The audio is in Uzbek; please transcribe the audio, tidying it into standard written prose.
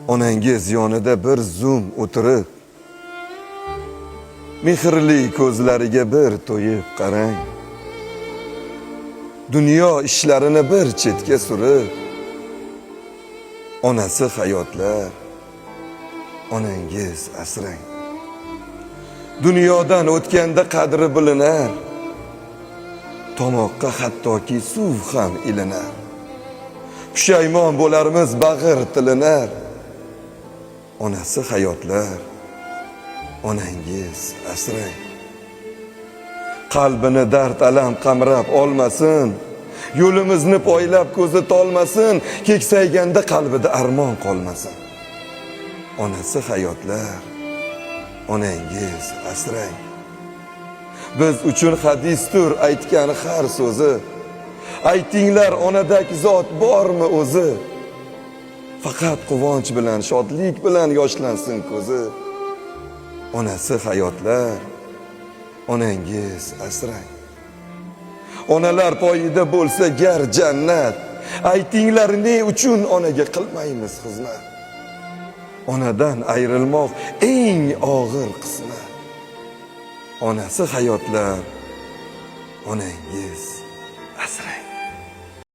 Onangiz yonida bir zum o'tirib, mehrli ko'zlariga bir to'yib qarang. Dunyo ishlarini bir chetga surib, onasi hayotlar, onangiz asrang. Dunyodan o'tganda qadri bilinar, tomoqqa hattoki suv ham ilinar. Pushaymon bo'larmiz bag'ir tilinar, onasi hayotlar, onangiz asrang. Qalbini dard alam qamrab olmasin, yo'limizni poylab ko'zi tolmasin, keksayganda qalbida armon qolmasin. Onasi hayotlar, onangiz asrang. Biz uchun hadisdir aytgan har so'zi. Aytinglar, onadagi zot bormi o'zi? Faqat quvonch bilan, shodlik bilan yoshlansin ko'zi. Onasi hayotlar, onangiz asrang. Onalar poyida bo'lsa gar jannat, aytinglar ne uchun onaga qilmaymiz xizmat? Onadan ayrilmoq eng og'ir qismat. Onasi hayotlar, onangiz asrang.